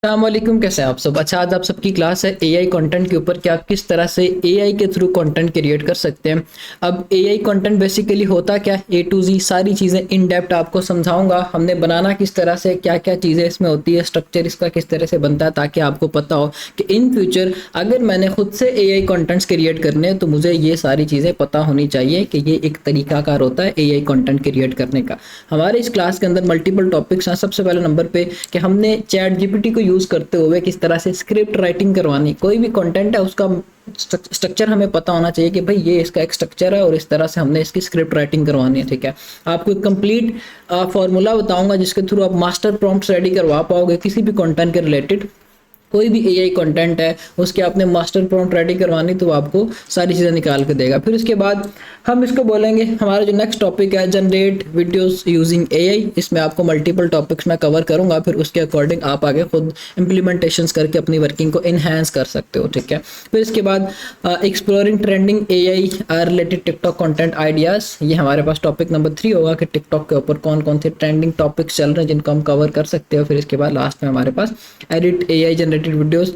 अस्सलामुअलैकुम, कैसे हैं आप सब। अच्छा, आज आप सबकी क्लास है एआई कंटेंट के ऊपर कि आप किस तरह से एआई के थ्रू कंटेंट क्रिएट कर सकते हैं। अब एआई कंटेंट बेसिकली होता क्या है, ए टू जी सारी चीज़ें इन डेप्थ आपको समझाऊंगा। हमने बनाना किस तरह से, क्या क्या चीज़ें इसमें होती है, स्ट्रक्चर इसका किस तरह से बनता है, ताकि आपको पता हो कि इन फ्यूचर अगर मैंने खुद से एआई कंटेंट्स क्रिएट करने हैं तो मुझे ये सारी चीज़ें पता होनी चाहिए कि ये एक तरीकाकार होता है एआई कंटेंट क्रिएट करने का। हमारे इस क्लास के अंदर मल्टीपल टॉपिक्स हैं। सबसे पहले नंबर पे कि हमने चैट जीपीटी को यूज़ करते हुए किस तरह से स्क्रिप्ट राइटिंग करवानी, कोई भी कंटेंट है उसका स्ट्रक्चर हमें पता होना चाहिए कि भाई ये इसका एक स्ट्रक्चर है और इस तरह से हमने इसकी स्क्रिप्ट राइटिंग करवानी है। ठीक है, आपको एक कंप्लीट फॉर्मूला बताऊंगा जिसके थ्रू आप मास्टर प्रॉम्प्ट्स रेडी करवा पाओगे किसी भी कंटेंट के रिलेटेड। कोई भी एआई कंटेंट है उसके आपने मास्टर प्रॉम्प्ट रेडी करवानी तो आपको सारी चीज़ें निकाल के देगा। फिर उसके बाद हम इसको बोलेंगे, हमारा जो नेक्स्ट टॉपिक है जनरेट वीडियोस यूजिंग एआई। इसमें आपको मल्टीपल टॉपिक्स मैं कवर करूंगा, फिर उसके अकॉर्डिंग आप आगे खुद इम्प्लीमेंटेशंस करके अपनी वर्किंग को इन्हेंस कर सकते हो। ठीक है, फिर इसके बाद exploring trending AI related TikTok content ideas, ये हमारे पास टॉपिक नंबर 3 होगा कि टिकटॉक के ऊपर कौन कौन से ट्रेंडिंग टॉपिक्स चल रहे हैं जिनको हम कवर कर सकते हो। फिर इसके बाद लास्ट में हमारे पास edit AI generated videos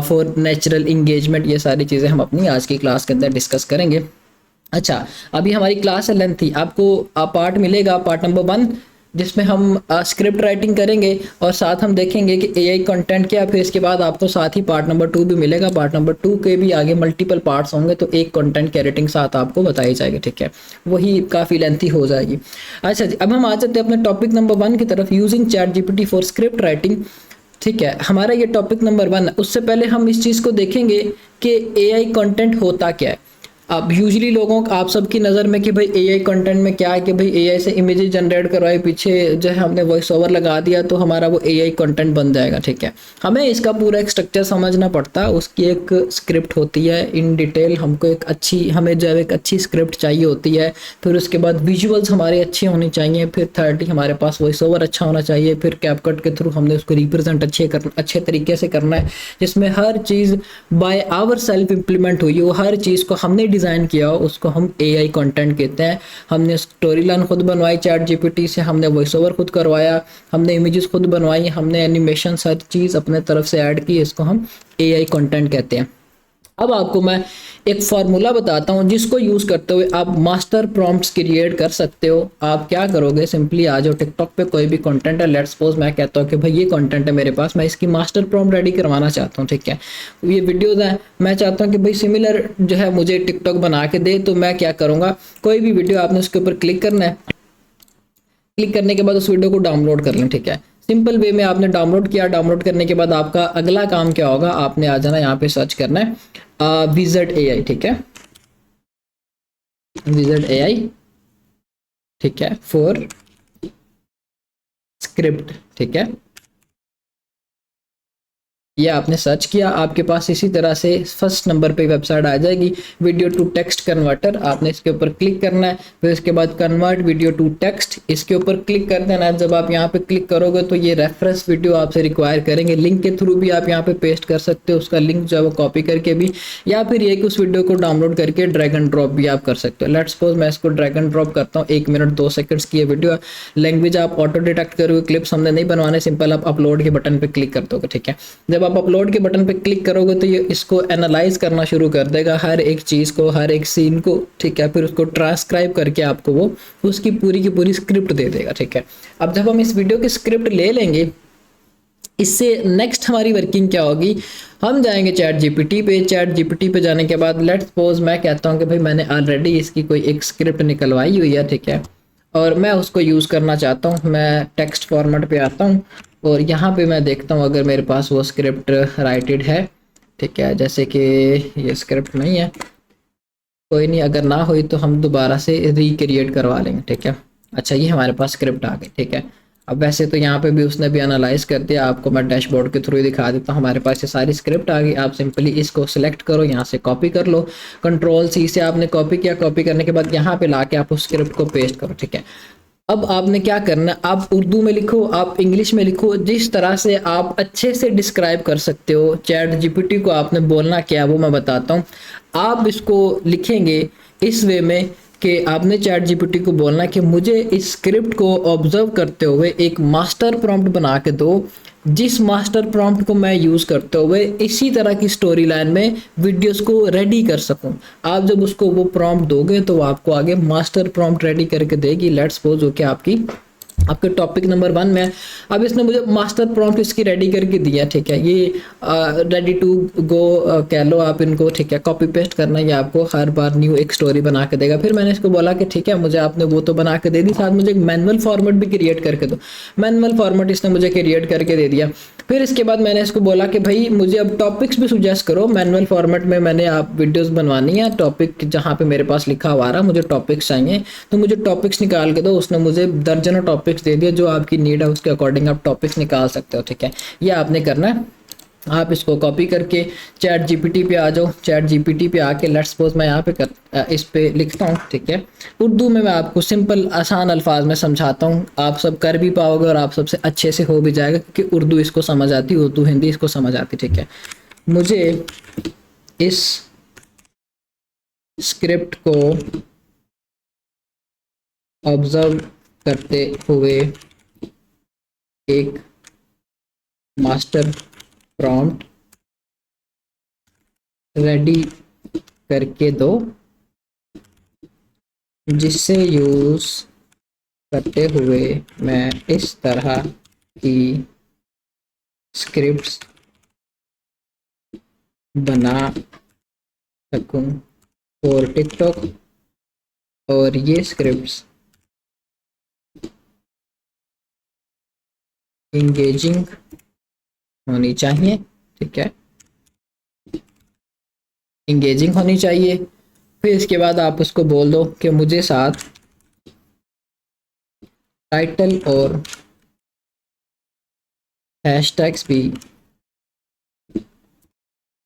for natural engagement. ये सारी चीज़ें हम अपनी आज की क्लास के अंदर डिस्कस करेंगे। अच्छा, अभी हमारी क्लास है लेंथी, आपको पार्ट मिलेगा पार्ट नंबर 1 जिसमें हम स्क्रिप्ट राइटिंग करेंगे और साथ हम देखेंगे कि एआई कंटेंट क्या। फिर इसके बाद आपको साथ ही पार्ट नंबर 2 भी मिलेगा। पार्ट नंबर 2 के भी आगे मल्टीपल पार्ट्स होंगे तो एक कंटेंट की एडिटिंग साथ आपको बताई जाएगी। ठीक है, वही काफ़ी लेंथी हो जाएगी। अच्छा जी, अब हम आ जाते हैं अपने टॉपिक नंबर 1 की तरफ, using chat GPT for script writing. ठीक है, हमारा ये टॉपिक नंबर 1 है। उससे पहले हम इस चीज़ को देखेंगे कि एआई कंटेंट होता क्या है। अब यूजुअली लोगों को, आप सबकी नज़र में कि भाई एआई कंटेंट में क्या है कि भाई एआई से इमेजेस जनरेट करवाए, पीछे जो है हमने वॉइस ओवर लगा दिया तो हमारा वो एआई कंटेंट बन जाएगा। ठीक है, हमें इसका पूरा एक स्ट्रक्चर समझना पड़ता है, उसकी एक स्क्रिप्ट होती है इन डिटेल। हमको एक अच्छी, हमें जो है एक अच्छी स्क्रिप्ट चाहिए होती है। फिर उसके बाद विजुअल्स हमारे अच्छे होने चाहिए। फिर 30 हमारे पास वॉइस ओवर अच्छा होना चाहिए। फिर कैपकट के थ्रू हमने उसको रिप्रेजेंट अच्छे तरीके से करना है जिसमें हर चीज़ बाय आवर सेल्फ इम्प्लीमेंट हुई हो, हर चीज़ को हमने डिज़ाइन किया हो, उसको हम एआई कंटेंट कहते हैं। हमने स्टोरी लाइन खुद बनवाई चैट जीपीटी से, हमने वॉइस ओवर खुद करवाया, हमने इमेजेस खुद बनवाई, हमने एनिमेशन हर चीज़ अपने तरफ से ऐड की, इसको हम एआई कंटेंट कहते हैं। अब आपको मैं एक फार्मूला बताता हूँ जिसको यूज़ करते हुए आप मास्टर प्रॉम्प्ट्स क्रिएट कर सकते हो। आप क्या करोगे, सिंपली आ जाओ टिकटॉक पे, कोई भी कंटेंट है, लेट्स सपोज मैं कहता हूँ कि भाई ये कंटेंट है मेरे पास, मैं इसकी मास्टर प्रॉम्प्ट रेडी करवाना चाहता हूँ। ठीक है, ये वीडियोज़ हैं, मैं चाहता हूँ कि भाई सिमिलर जो है मुझे टिकटॉक बना के दे। तो मैं क्या करूँगा, कोई भी वीडियो आपने उसके ऊपर क्लिक करना है, क्लिक करने के बाद उस वीडियो को डाउनलोड कर लें। ठीक है, सिंपल वे में आपने डाउनलोड किया। डाउनलोड करने के बाद आपका अगला काम क्या होगा, आपने आ जाना यहाँ पे सर्च करना है विज़र्ड एआई। ठीक है, विज़र्ड एआई, ठीक है, फॉर स्क्रिप्ट। ठीक है, ये आपने सर्च किया, आपके पास इसी तरह से फर्स्ट नंबर पे वेबसाइट आ जाएगी, वीडियो टू टेक्स्ट कन्वर्टर। आपने इसके ऊपर क्लिक करना है, फिर इसके बाद कन्वर्ट वीडियो टू टेक्स्ट, इसके ऊपर क्लिक कर देना है। जब आप यहाँ पे क्लिक करोगे तो ये रेफरेंस वीडियो आपसे रिक्वायर करेंगे। लिंक के थ्रू भी आप यहाँ पे पेस्ट कर सकते हो, उसका लिंक जो है वो कॉपी करके भी, या फिर ये कि उस वीडियो को डाउनलोड करके ड्रैग एंड ड्रॉप भी आप कर सकते हो। लेट्स सपोज मैं इसको ड्रैग एंड ड्रॉप करता हूँ, 1 मिनट 2 सेकंड्स की ये वीडियो। लैंग्वेज आप ऑटो डिटेक्ट करोगे, क्लिप्स हमने नहीं बनवाने, सिंपल आप अपलोड के बटन पे क्लिक कर दोगे। ठीक है, जब आप अपलोड के बटन पे क्लिक करोगे तो ये इसको एनालाइज करना शुरू कर देगा, हर एक चीज़ को, हर एक सीन को। ठीक है, फिर उसको ट्रांसक्राइब करके आपको वो उसकी पूरी की पूरी स्क्रिप्ट दे देगा। ठीक है, अब जब हम इस वीडियो की स्क्रिप्ट ले लेंगे, इससे नेक्स्ट हमारी वर्किंग क्या होगी, हम जाएंगे चैट जीपीटी पे। चैट जीपीटी पे जाने के बाद लेट्स सपोज मैं कहता हूँ कि भाई मैंने ऑलरेडी इसकी कोई एक स्क्रिप्ट निकलवाई हुई है। ठीक है, और मैं उसको यूज़ करना चाहता हूँ। मैं टेक्स्ट फॉर्मेट पे आता हूँ और यहाँ पे मैं देखता हूँ अगर मेरे पास वो स्क्रिप्ट राइटेड है। ठीक है, जैसे कि ये स्क्रिप्ट नहीं है, कोई नहीं, अगर ना हुई तो हम दोबारा से रिक्रिएट करवा लेंगे। ठीक है, अच्छा ये हमारे पास स्क्रिप्ट आ गई। ठीक है, अब वैसे तो यहाँ पे भी उसने भी एनालाइज कर दिया, आपको मैं डैशबोर्ड के थ्रू ही दिखा देता हूँ। हमारे पास ये सारी स्क्रिप्ट आ गई। आप सिंपली इसको सिलेक्ट करो, यहाँ से कॉपी कर लो, कंट्रोल सी से आपने कॉपी किया। कॉपी करने के बाद यहाँ पे लाके आप उस स्क्रिप्ट को पेस्ट करो। ठीक है, अब आपने क्या करना, आप उर्दू में लिखो, आप इंग्लिश में लिखो, जिस तरह से आप अच्छे से डिस्क्राइब कर सकते हो। चैट जीपीटी को आपने बोलना क्या है वो मैं बताता हूँ। आप इसको लिखेंगे इस वे में कि आपने चैट जीपीटी को बोलना कि मुझे इस स्क्रिप्ट को ऑब्जर्व करते हुए एक मास्टर प्रॉम्प्ट बना के दो, जिस मास्टर प्रॉम्प्ट को मैं यूज़ करते हुए इसी तरह की स्टोरी लाइन में वीडियोस को रेडी कर सकूं। आप जब उसको वो प्रॉम्प्ट दोगे तो वो आपको आगे मास्टर प्रॉम्प्ट रेडी करके देगी। लेट्स सपोज हो कि आपके टॉपिक नंबर 1 में अब इसने मुझे मास्टर प्रॉम्प्ट इसकी रेडी करके दिया, ठीक है। ये रेडी टू गो कह लो आप इनको, ठीक है। कॉपी पेस्ट करना, ये आपको हर बार न्यू एक स्टोरी बना के देगा। फिर मैंने इसको बोला कि ठीक है, मुझे आपने वो तो बना के दे दी, साथ मुझे एक मैनुअल फॉर्मेट भी क्रिएट करके दो। मैनुअल फॉर्मेट इसने मुझे क्रिएट करके दे दिया। फिर इसके बाद मैंने इसको बोला कि भाई मुझे अब टॉपिक्स भी सुजेस्ट करो। मैनुअल फॉर्मेट में मैंने आप वीडियोस बनवानी है, टॉपिक जहाँ पे मेरे पास लिखा हुआ रहा मुझे टॉपिक्स चाहिए, तो मुझे टॉपिक्स निकाल के दो। उसने मुझे दर्जनों टॉपिक्स दे दिए, जो आपकी नीड है उसके अकॉर्डिंग आप टॉपिक्स निकाल सकते हो, ठीक है। ये आपने करना है। आप इसको कॉपी करके चैट जीपीटी पे आ जाओ। चैट जीपीटी पे आके लेट्स सपोज मैं यहाँ पे इस पे लिखता हूँ, ठीक है। उर्दू में मैं आपको सिंपल आसान अल्फाज में समझाता हूँ, आप सब कर भी पाओगे और आप सबसे अच्छे से हो भी जाएगा, क्योंकि उर्दू इसको समझ आती, उर्दू हिंदी इसको समझ आती, ठीक है। मुझे इस स्क्रिप्ट को ऑब्जर्व करते हुए एक मास्टर प्रॉम्प्ट रेडी करके दो, जिससे यूज करते हुए मैं इस तरह की स्क्रिप्ट्स बना सकूं फॉर टिकटॉक, और ये स्क्रिप्ट्स इंगेजिंग होनी चाहिए, ठीक है। इंगेजिंग होनी चाहिए। फिर इसके बाद आप उसको बोल दो कि मुझे साथ टाइटल और हैशटैग्स भी,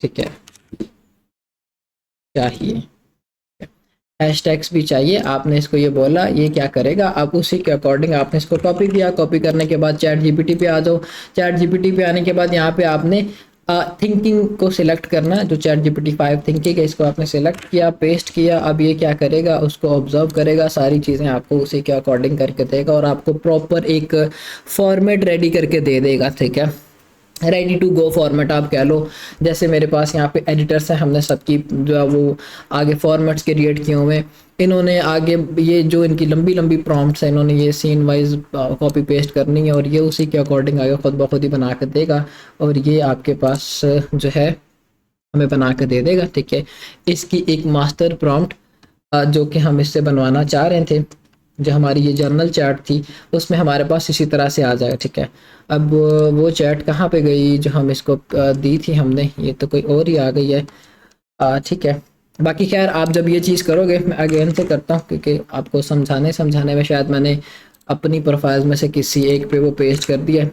ठीक है, चाहिए। हैशटैग्स भी चाहिए। आपने इसको ये बोला, ये क्या करेगा, आप उसी के अकॉर्डिंग आपने इसको कॉपी किया। कॉपी करने के बाद चैट जीपीटी पे आ जाओ। चैट जीपीटी पे आने के बाद यहाँ पे आपने थिंकिंग को सिलेक्ट करना है, जो चैट जीपीटी 5 थिंकिंग है, इसको आपने सिलेक्ट किया, पेस्ट किया। अब ये क्या करेगा, उसको ऑब्जर्व करेगा, सारी चीज़ें आपको उसी के अकॉर्डिंग करके देगा और आपको प्रॉपर एक फॉर्मेट रेडी करके दे देगा, ठीक है। रेडी टू गो फॉर्मेट आप कह लो। जैसे मेरे पास यहाँ पे एडिटर्स हैं, हमने सबकी जो है वो आगे फॉर्मेट्स क्रिएट किए हुए। इन्होंने आगे ये जो इनकी लंबी लंबी प्रॉम्प्ट्स हैं, इन्होंने ये सीन वाइज कॉपी पेस्ट करनी है और ये उसी के अकॉर्डिंग आगे खुद ब खुद ही बना कर देगा और ये आपके पास जो है हमें बना कर दे देगा, ठीक है। इसकी एक मास्टर प्रॉम्प्ट जो कि हम इससे बनवाना चाह रहे थे, जो हमारी ये जर्नल चैट थी, उसमें हमारे पास इसी तरह से आ जाएगा, ठीक है। अब वो चैट कहाँ पे गई जो हम इसको दी थी हमने, ये तो कोई और ही आ गई है, ठीक है। बाकी खैर आप जब ये चीज़ करोगे, मैं अगेन से करता हूँ क्योंकि आपको समझाने में शायद मैंने अपनी प्रोफाइल में से किसी एक पे वो पेस्ट कर दिया।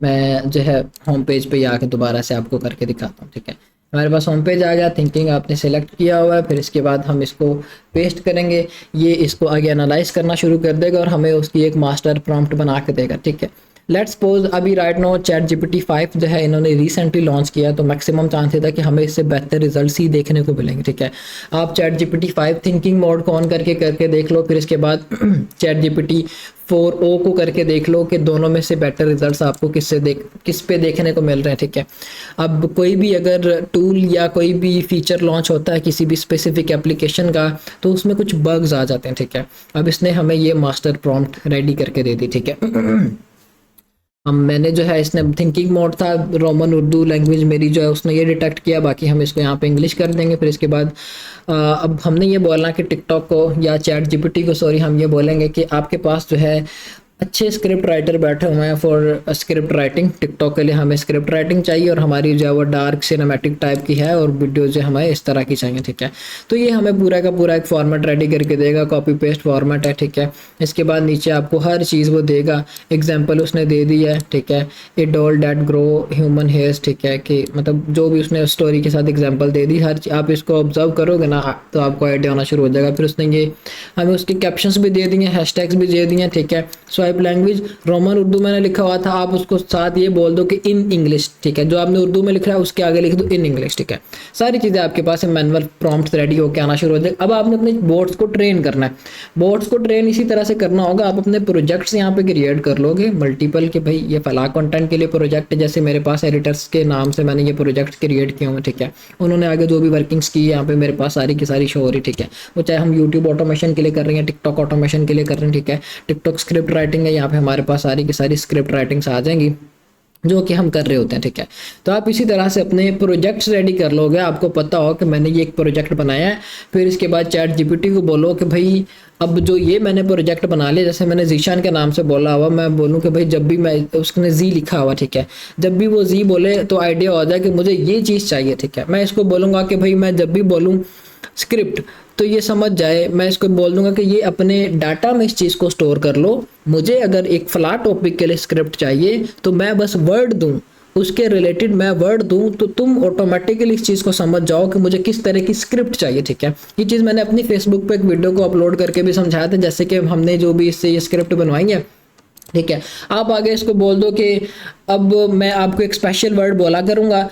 मैं जो है होम पेज पे ही आके दोबारा से आपको करके दिखाता हूँ, ठीक है। हमारे पास होम पेज आ गया, थिंकिंग आपने सेलेक्ट किया हुआ है। फिर इसके बाद हम इसको पेस्ट करेंगे, ये इसको आगे एनालाइज करना शुरू कर देगा और हमें उसकी एक मास्टर प्रॉम्प्ट बना के देगा, ठीक है। लेट्स सपोज अभी राइट नो चैट जीपीटी 5 जो है इन्होंने रिसेंटली लॉन्च किया, तो मैक्सिमम चांसेस है कि हमें इससे बेहतर रिजल्ट्स ही देखने को मिलेंगे, ठीक है। आप चैट जीपीटी 5 थिंकिंग मोड को ऑन करके देख लो। फिर इसके बाद चैट जीपीटी 4o को करके देख लो कि दोनों में से बेटर रिजल्ट्स आपको किस पे देखने को मिल रहे हैं, ठीक है। अब कोई भी अगर टूल या कोई भी फीचर लॉन्च होता है किसी भी स्पेसिफिक एप्लीकेशन का, तो उसमें कुछ बग्स आ जाते हैं, ठीक है। अब इसने हमें ये मास्टर प्रॉम्प्ट रेडी करके दे दी, ठीक है। हम मैंने जो है इसने थिंकिंग मोड था, रोमन उर्दू लैंग्वेज मेरी जो है उसने ये डिटेक्ट किया, बाकी हम इसको यहाँ पे इंग्लिश कर देंगे। फिर इसके बाद अब हमने ये बोलना कि टिकटॉक को या चैट जीपीटी को सॉरी हम ये बोलेंगे कि आपके पास जो है अच्छे स्क्रिप्ट राइटर बैठे हुए हैं फॉर स्क्रिप्ट राइटिंग। टिकटॉक के लिए हमें स्क्रिप्ट राइटिंग चाहिए और हमारी जो है वो डार्क सिनेमैटिक टाइप की है और वीडियो जो हमें इस तरह की चाहिए, ठीक है। तो ये हमें पूरा का पूरा एक फॉर्मेट रेडी करके देगा, कॉपी पेस्ट फॉर्मेट है, ठीक है। इसके बाद नीचे आपको हर चीज़ वो देगा, एग्जाम्पल उसने दे दी है, ठीक है। ए doll that grow human hairs, ठीक है, कि मतलब जो भी उसने स्टोरी के साथ एग्जाम्पल दे दी, हर आप इसको ऑब्जर्व करोगे ना तो आपको आइडिया होना शुरू हो जाएगा। फिर उसने ये हमें उसके कैप्शंस भी दे दिए, हैशटैग्स भी दे दिए, ठीक है। So type language, Roman Urdu मैंने लिखा हुआ था, आप उसको साथ ये बोल दो कि इन इंग्लिश, ठीक है। जो आपने उर्दू में लिख रहा है उसके आगे लिख दो इन इंग्लिश, ठीक है। सारी चीज़ें आपके पास मैनुअल प्रॉम्प्ट रेडी होकर आना शुरू हो जाए। अब आपने अपने बोट्स को ट्रेन करना है। बोट्स को ट्रेन इसी तरह से करना होगा, आप अपने प्रोजेक्ट्स यहाँ पे क्रिएट कर लोगे मल्टीपल के भाई ये फला कंटेंट के लिए प्रोजेक्ट, जैसे मेरे पास एडिटर्स के नाम से मैंने ये प्रोजेक्ट क्रिएट किए हुए, ठीक है। उन्होंने आगे जो भी वर्किंग्स की यहाँ पे मेरे पास सारी की सारी शो हो रही, ठीक है। वो चाहे हम यूट्यूब ऑटोमेशन के लिए कर रहे हैं, टिकटॉक ऑटोमेशन के लिए कर रहे हैं, ठीक है। टिकटॉक स्क्रिप्ट राइटिंग है, यहाँ पे हमारे पास सारी की सारी स्क्रिप्ट राइटिंग्स आ जाएंगी जो कि हम कर रहे होते हैं, ठीक है। तो आप इसी तरह से अपने प्रोजेक्ट्स रेडी कर लोगे। आपको पता हो कि मैंने ये एक प्रोजेक्ट बनाया है, फिर इसके बाद चैट जीपीटी को बोलो कि भाई अब जो ये मैंने प्रोजेक्ट बना लिया, जैसे मैंने जीशान के नाम से बोला हुआ, मैं बोलूँ कि भाई जब भी मैं, उसने जी लिखा हुआ, ठीक है, जब भी वो जी बोले तो आइडिया हो जाए कि मुझे ये चीज़ चाहिए, ठीक है। मैं इसको बोलूँगा कि भाई मैं जब भी बोलूँ स्क्रिप्ट तो ये समझ जाए, मैं इसको बोल दूंगा कि ये अपने डाटा में इस चीज़ को स्टोर कर लो। मुझे अगर एक फला टॉपिक के लिए स्क्रिप्ट चाहिए तो मैं बस वर्ड दूं, उसके रिलेटेड मैं वर्ड दूं तो तुम ऑटोमेटिकली इस चीज़ को समझ जाओ कि मुझे किस तरह की स्क्रिप्ट चाहिए, ठीक है। ये चीज़ मैंने अपनी फेसबुक पे एक वीडियो को अपलोड करके भी समझाया था, जैसे कि हमने जो भी इससे ये स्क्रिप्ट बनवाई है, ठीक है। आप आगे इसको बोल दो कि अब मैं आपको एक स्पेशल वर्ड बोला करूँगा,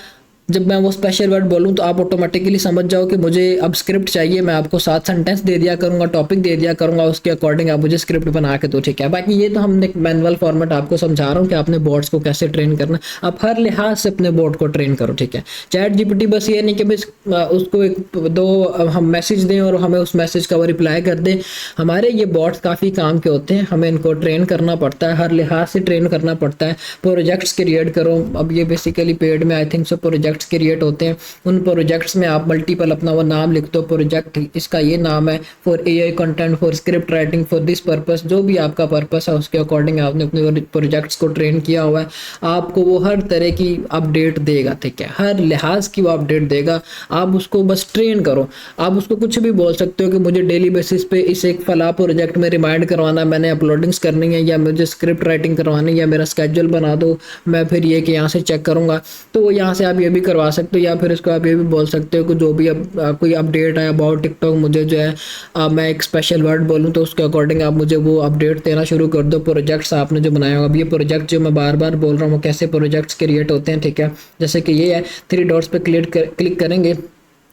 जब मैं वो स्पेशल वर्ड बोलूँ तो आप ऑटोमेटिकली समझ जाओ कि मुझे अब स्क्रिप्ट चाहिए। मैं आपको 7 सेंटेंस दे दिया करूँगा, टॉपिक दे दिया करूँगा, उसके अकॉर्डिंग आप मुझे स्क्रिप्ट बना के दो, ठीक है। बाकी ये तो हमने मैनुअल फॉर्मेट आपको समझा रहा हूँ कि आपने बोर्ड्स को कैसे ट्रेन करना। आप हर लिहाज से अपने बोर्ड को ट्रेन करो, ठीक है। चैट जीपीटी बस ये नहीं कि बस उसको एक दो हम मैसेज दें और हमें उस मैसेज का वो रिप्लाई कर दे। हमारे ये बोर्ड्स काफ़ी काम के होते हैं, हमें इनको ट्रेन करना पड़ता है, हर लिहाज से ट्रेन करना पड़ता है। प्रोजेक्ट्स क्रिएट करो, अब ये बेसिकली पेड में I think so projects create होते हैं। उन प्रोजेक्ट्स में आप मल्टीपल अपना वो नाम लिख दो, प्रोजेक्ट इसका ये नाम है for AI content, for script writing, for this purpose, जो भी आपका पर्पस है उसके अकॉर्डिंग आपने अपने प्रोजेक्ट्स को ट्रेन किया हुआ है। आपको वो हर तरह की अपडेट देगा, ठीक है, हर लिहाज की वो अपडेट देगा। आप उसको बस ट्रेन करो। आप उसको कुछ भी बोल सकते हो कि मुझे डेली बेसिस पे इस एक फला प्रोजेक्ट में रिमाइंड करवाना, मैंने अपलोडिंग्स करनी है, या मुझे स्क्रिप्ट राइटिंग करवानी है, या मेरा स्केड्यूल बना दो, मैं फिर ये कि यहाँ से चेक करूँगा। तो वो यहाँ से आप ये भी करवा सकते हो, या फिर इसको आप ये भी बोल सकते हो कि जो भी अब कोई अपडेट है अबाउट टिकटॉक, मुझे जो है मैं एक स्पेशल वर्ड बोलूँ तो उसके अकॉर्डिंग आप मुझे वो अपडेट देना शुरू कर दो। प्रोजेक्ट्स आपने जो बनाया होगा, अब ये प्रोजेक्ट जो मैं बार बार बोल रहा हूँ वो कैसे प्रोजेक्ट्स क्रिएट होते हैं, ठीक है। जैसे कि ये है, 3 डॉट्स पे क्लिक करेंगे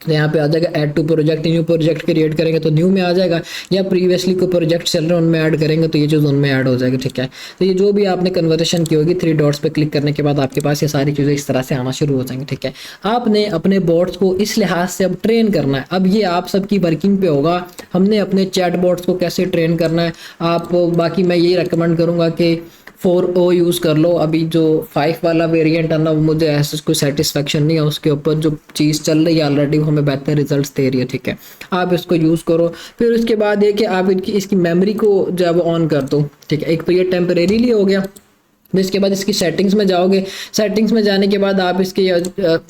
तो यहाँ पे आ जाएगा add to project, new project create करेंगे तो न्यू में आ जाएगा, या प्रीवियसली कोई प्रोजेक्ट चल रहे हैं उनमें ऐड करेंगे तो ये चीज़ उनमें ऐड हो जाएगी, ठीक है। तो ये जो भी आपने कन्वर्सेशन की होगी 3 डॉट्स पे क्लिक करने के बाद आपके पास ये सारी चीज़ें इस तरह से आना शुरू हो जाएंगी, ठीक है। आपने अपने बोट्स को इस लिहाज से अब ट्रेन करना है। अब ये आप सबकी वर्किंग पे होगा, हमने अपने चैट बोट्स को कैसे ट्रेन करना है। आप बाकी मैं यही रिकमेंड करूँगा कि 4o यूज़ कर लो। अभी जो 5 वाला वेरिएंट है ना, वो मुझे ऐसा कोई सेटिस्फेक्शन नहीं है उसके ऊपर। जो चीज़ चल रही है ऑलरेडी वो हमें बेहतर रिजल्ट्स दे रही है, ठीक है। आप इसको यूज़ करो। फिर उसके बाद ये कि आप इसकी मेमोरी को जब ऑन कर दो, ठीक है। एक तो ये टेम्परेरीली हो गया। इसके बाद इसकी सेटिंग्स में जाओगे, सेटिंग्स में जाने के बाद आप इसके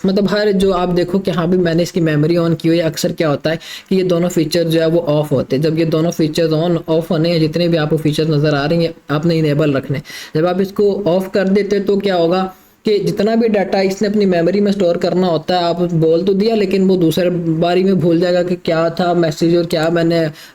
मतलब हर जो आप देखो कि हाँ भी मैंने इसकी मेमोरी ऑन की हुई है। अक्सर क्या होता है कि ये दोनों फीचर जो है वो ऑफ होते हैं। जब ये दोनों फीचर्स ऑन ऑफ होने हैं, जितने भी आपको फीचर नज़र आ रही हैं आपने इनेबल रखने। जब आप इसको ऑफ कर देते तो क्या होगा कि जितना भी डाटा इसने अपनी मेमोरी में स्टोर करना होता है, आप बोल तो दिया लेकिन वो दूसरे बारी में भूल जाएगा कि क्या था मैसेज और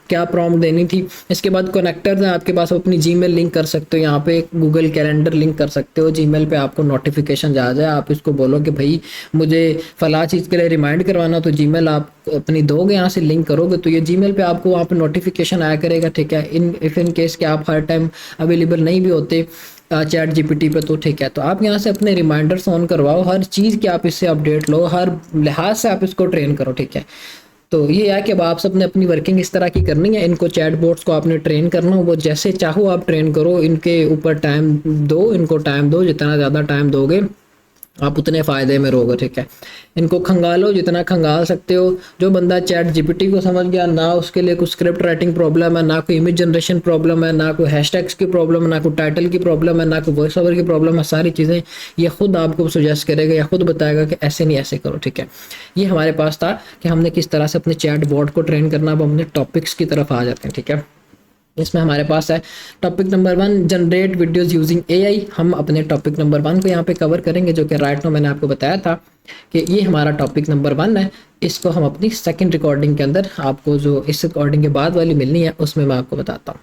क्या प्रॉम्प्ट देनी थी। इसके बाद कनेक्टर्स हैं आपके पास, अपनी जीमेल लिंक कर सकते हो, यहाँ पे गूगल कैलेंडर लिंक कर सकते हो। जीमेल पे आपको नोटिफिकेशन आ जाए, आप इसको बोलो कि भाई मुझे फला चीज़ के लिए रिमाइंड करवाना, तो जीमेल आप अपनी दोगे, यहाँ से लिंक करोगे तो ये जीमेल पे आपको वहाँ पे नोटिफिकेशन आया करेगा, ठीक है। इन केस के आप हर टाइम अवेलेबल नहीं भी होते चैट जीपीटी पे, तो ठीक है। तो आप यहाँ से अपने रिमाइंडर्स ऑन करवाओ, हर चीज़ की आप इससे अपडेट लो, हर लिहाज से आप इसको ट्रेन करो, ठीक है। तो ये है कि अब आप सबने अपनी वर्किंग इस तरह की करनी है। इनको चैट बोट्स को आपने ट्रेन करना हो, वो जैसे चाहो आप ट्रेन करो। इनके ऊपर टाइम दो, इनको टाइम दो, जितना ज़्यादा टाइम दोगे आप उतने फ़ायदे में रहोगे, ठीक है। इनको खंगालो जितना खंगाल सकते हो। जो बंदा चैट जीपीटी को समझ गया, ना उसके लिए कुछ स्क्रिप्ट राइटिंग प्रॉब्लम है, ना कोई इमेज जनरेशन प्रॉब्लम है, ना कोई हैशटैग्स की प्रॉब्लम है, ना कोई टाइटल की प्रॉब्लम है, ना कोई वॉइस ओवर की प्रॉब्लम है, सारी चीज़ें ये खुद आपको सजेस्ट करेगा या खुद बताएगा कि ऐसे नहीं ऐसे करो, ठीक है। ये हमारे पास था कि हमने किस तरह से अपने चैट बॉट को ट्रेन करना। अब हमने टॉपिक्स की तरफ आ जाते हैं, ठीक है। इसमें हमारे पास है topic number 1, generate videos using AI. हम अपने टॉपिक नंबर 1 को यहाँ पे कवर करेंगे, जो कि राइट नाउ मैंने आपको बताया था कि ये हमारा टॉपिक नंबर 1 है। इसको हम अपनी सेकंड रिकॉर्डिंग के अंदर, आपको जो इस रिकॉर्डिंग के बाद वाली मिलनी है उसमें मैं आपको बताता हूँ।